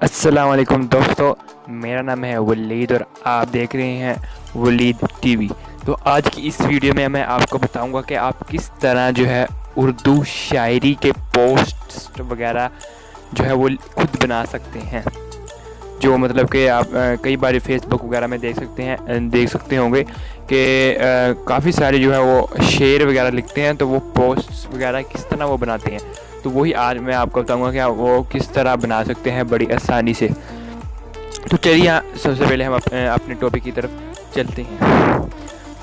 अस्सलाम वालेकुम दोस्तों, मेरा नाम है वलीद और आप देख रहे हैं वलीद टीवी। तो आज की इस वीडियो में मैं आपको बताऊंगा कि आप किस तरह जो है उर्दू शायरी के पोस्ट वगैरह जो है वो खुद बना सकते हैं। जो मतलब कि आप कई बार फेसबुक वगैरह में देख सकते होंगे कि काफ़ी सारे जो है वो शेर वगैरह लिखते हैं, तो वो पोस्ट वगैरह किस तरह वो बनाते हैं। तो वही आज मैं आपको बताऊंगा कि वो किस तरह बना सकते हैं बड़ी आसानी से। तो चलिए सबसे पहले हम अपने टॉपिक की तरफ चलते हैं।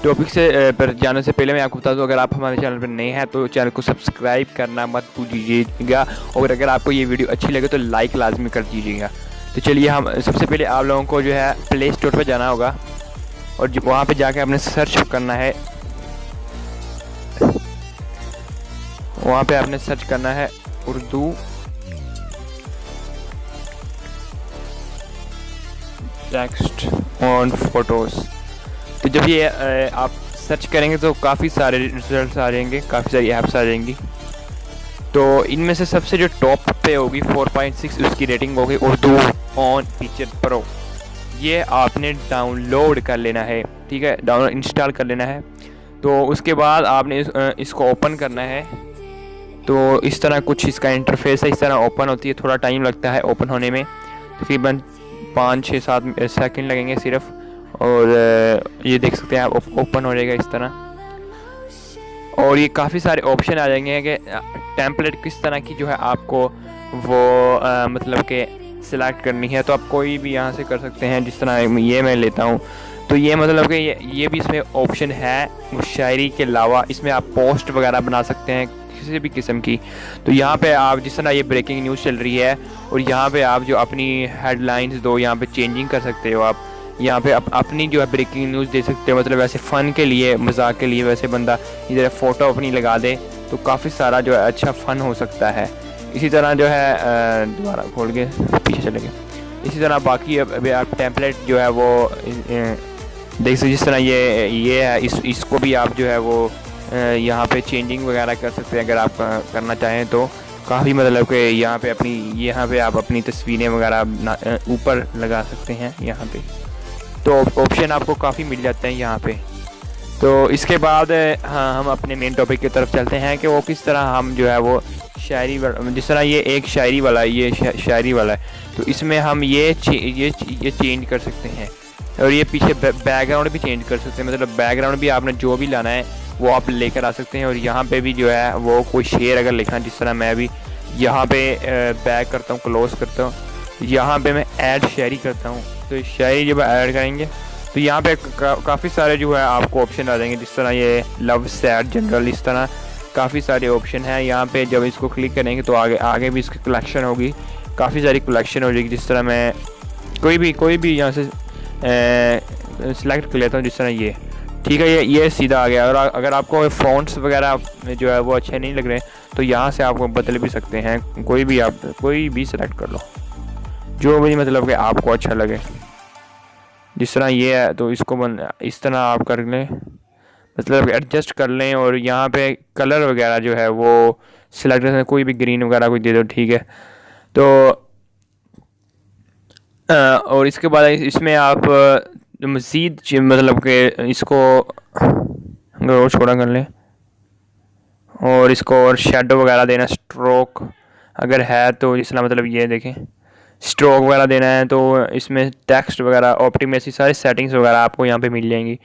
टॉपिक से पर जाने से पहले मैं आपको बता दूं, अगर आप हमारे चैनल पर नए हैं तो चैनल को सब्सक्राइब करना मत भूलिएगा, और अगर आपको ये वीडियो अच्छी लगे तो लाइक लाजमी कर दीजिएगा। तो चलिए हम सबसे पहले आप लोगों को जो है प्ले स्टोर पर जाना होगा और वहाँ पे जाके आपने सर्च करना है। वहाँ पे आपने सर्च करना है उर्दू टेक्स्ट ऑन फोटोज़। तो जब ये आप सर्च करेंगे तो काफ़ी सारे रिजल्ट्स आ जाएंगे, काफ़ी सारी ऐप्स आ जाएंगी। तो इनमें से सबसे जो टॉप पे होगी 4.6 उसकी रेटिंग होगी उर्दू ऑन पिक्चर प्रो। ये आपने डाउनलोड कर लेना है, ठीक है, डाउनलोड इंस्टॉल कर लेना है। तो उसके बाद आपने इसको ओपन करना है। तो इस तरह कुछ इसका इंटरफेस है, इस तरह ओपन होती है। थोड़ा टाइम लगता है ओपन होने में, तकरीबन 5-6-7 सेकंड लगेंगे सिर्फ। और ये देख सकते हैं आप ओपन हो जाएगा इस तरह। और ये काफ़ी सारे ऑप्शन आ जाएंगे कि टेम्पलेट किस तरह की जो है आपको वो मतलब कि सिलेक्ट करनी है। तो आप कोई भी यहाँ से कर सकते हैं, जिस तरह ये मैं लेता हूँ। तो ये मतलब कि ये भी इसमें ऑप्शन है। शायरी के अलावा इसमें आप पोस्ट वगैरह बना सकते हैं किसी भी किस्म की। तो यहाँ पे आप जिस तरह ये ब्रेकिंग न्यूज़ चल रही है, और यहाँ पे आप जो अपनी हेडलाइंस दो यहाँ पे चेंजिंग कर सकते हो। आप यहाँ पे अपनी जो है ब्रेकिंग न्यूज़ दे सकते हो, मतलब वैसे फ़न के लिए, मजाक के लिए। वैसे बंदा इधर फ़ोटो अपनी लगा दे तो काफ़ी सारा जो है अच्छा फ़न हो सकता है। इसी तरह जो है दोबारा खोल के पीछे चले गए। इसी तरह बाकी अभी आप टेम्पलेट जो है वो देख सकते, जिस तरह ये है, इसको भी आप जो है वो यहाँ पे चेंजिंग वगैरह कर सकते हैं अगर आप करना चाहें तो। काफ़ी मतलब कि यहाँ पे आप अपनी तस्वीरें वगैरह ऊपर लगा सकते हैं यहाँ पे। तो ऑप्शन आपको काफ़ी मिल जाते हैं यहाँ पे। तो इसके बाद हाँ, हम अपने मेन टॉपिक की तरफ चलते हैं कि वो किस तरह हम जो है वो शायरी, जिस तरह ये एक शायरी वाला है, ये शायरी वाला है। तो इसमें हम ये चेंज कर सकते हैं, और ये पीछे बैकग्राउंड भी चेंज कर सकते हैं। मतलब बैकग्राउंड भी आपने जो भी लाना है वो आप लेकर आ सकते हैं। और यहाँ पे भी जो है वो कोई शेर अगर लिखना, जिस तरह मैं भी यहाँ पे बैक करता हूँ, क्लोज करता हूँ, यहाँ पे मैं ऐड शायरी करता हूँ। तो शायरी जब ऐड करेंगे तो यहाँ पे काफ़ी सारे जो है आपको ऑप्शन आ जाएंगे, जिस तरह ये लव, सैड, जनरल, इस तरह काफ़ी सारे ऑप्शन हैं। यहाँ पे जब इसको क्लिक करेंगे तो आगे भी इसकी कलेक्शन होगी, काफ़ी सारी कलेक्शन हो जाएगी। जिस तरह मैं कोई भी यहाँ से सिलेक्ट कर लेता हूँ, जिस तरह ये, ठीक है, ये सीधा आ गया। और अगर आपको फ़ॉन्ट्स वगैरह जो है वो अच्छे नहीं लग रहे तो यहाँ से आपको बदल भी सकते हैं। आप कोई भी सिलेक्ट कर लो, जो भी मतलब कि आपको अच्छा लगे। जिस तरह ये है तो इसको इस तरह आप कर लें, मतलब एडजस्ट कर लें। और यहाँ पे कलर वगैरह जो है वो सिलेक्ट करें, कोई भी ग्रीन वगैरह कोई दे दो, ठीक है। तो और इसके बाद इसमें आप मज़ीद मतलब कि इसको और छोटा कर लें, और इसको और शेडो वगैरह देना, स्ट्रोक अगर है तो। जिस तरह मतलब ये देखें, स्ट्रोक वगैरह देना है तो इसमें टेक्स्ट वगैरह, ऑप्टिमेसी, सारी सेटिंग्स वगैरह आपको यहाँ पे मिल जाएंगी,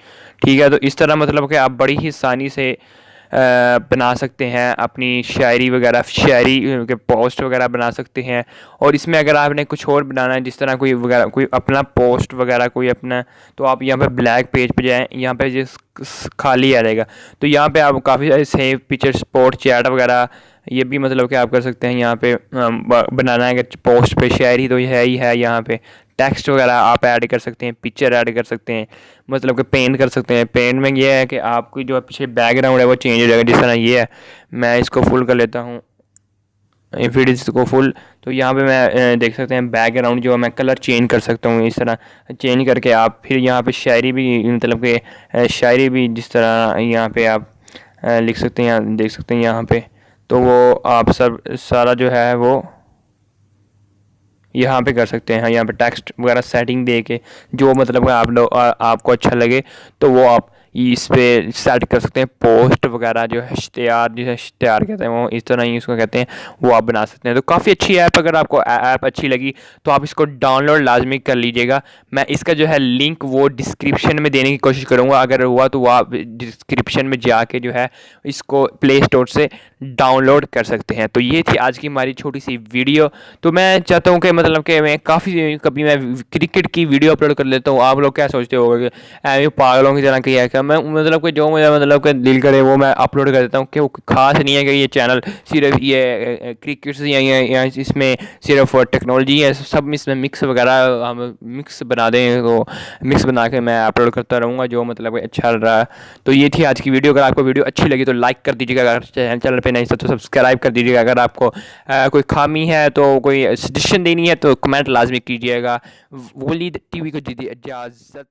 ठीक है। तो इस तरह मतलब कि आप बड़ी ही आसानी से बना सकते हैं अपनी शायरी वगैरह, शायरी के पोस्ट वगैरह बना सकते हैं। और इसमें अगर आपने कुछ और बनाना है, जिस तरह कोई अपना पोस्ट वगैरह कोई अपना, तो आप यहाँ पे ब्लैक पेज पे जाएं, यहाँ पे जिस खाली आ जाएगा। तो यहाँ पे आप काफ़ी सारे सेव पिक्चर, स्पोर्ट, चैट वगैरह ये भी मतलब कि आप कर सकते हैं। यहाँ पे बनाना है अगर पोस्ट पे शायरी तो है ही है। यहाँ पे टेक्स्ट वगैरह आप ऐड कर सकते हैं, पिक्चर ऐड कर सकते हैं, मतलब कि पेंट कर सकते हैं। पेंट में ये है कि आपकी जो पीछे बैकग्राउंड है वो चेंज हो जाएगा। जिस तरह ये है, मैं इसको फुल कर लेता हूँ, फिर इसको फुल। तो यहाँ पे मैं देख सकते हैं बैकग्राउंड जो है मैं कलर चेंज कर सकता हूँ। इस तरह चेंज करके आप फिर यहाँ पे शायरी भी, मतलब कि शायरी भी जिस तरह यहाँ पे आप लिख सकते हैं, देख सकते हैं यहाँ पे। तो वो आप सब सारा जो है वो यहाँ पे कर सकते हैं। यहाँ पे टेक्स्ट वगैरह सेटिंग दे के जो मतलब आप लोग आपको अच्छा लगे तो वो आप इस पे सेट कर सकते हैं। पोस्ट वगैरह जो है इश्तिहार, जिसे इश्तिहार कहते हैं वो इस तरह ही उसको कहते हैं, वो आप बना सकते हैं। तो काफ़ी अच्छी ऐप, अगर आपको ऐप अच्छी लगी तो आप इसको डाउनलोड लाजमी कर लीजिएगा। मैं इसका जो है लिंक वो डिस्क्रिप्शन में देने की कोशिश करूँगा, अगर हुआ तो वो आप डिस्क्रिप्शन में जाके जो है इसको प्ले स्टोर से डाउनलोड कर सकते हैं। तो ये थी आज की हमारी छोटी सी वीडियो। तो मैं चाहता हूँ कि मतलब कि मैं काफ़ी कभी मैं क्रिकेट की वीडियो अपलोड कर लेता हूँ। आप लोग क्या सोचते होगे कि ऐसे पागलों की तरह किया है क्या? मैं मतलब कि जो मुझे मतलब कि दिल करे वो मैं अपलोड कर देता हूँ, कि वो खास नहीं है कि ये चैनल सिर्फ ये क्रिकेट से या इसमें सिर्फ टेक्नोलॉजी है, सब इसमें मिक्स वगैरह हम मिक्स बना दें, तो मिक्स बना के मैं अपलोड करता रहूँगा जो मतलब कि अच्छा लग रहा है। तो ये थी आज की वीडियो। अगर आपको वीडियो अच्छी लगी तो लाइक कर दीजिएगा, अगर चैनल पे नहीं तो सब्सक्राइब कर दीजिएगा। अगर आपको कोई खामी है तो कोई सजेशन देनी है तो कमेंट लाजमी कीजिएगा। वलीद टीवी को दीजिए इजाज़त।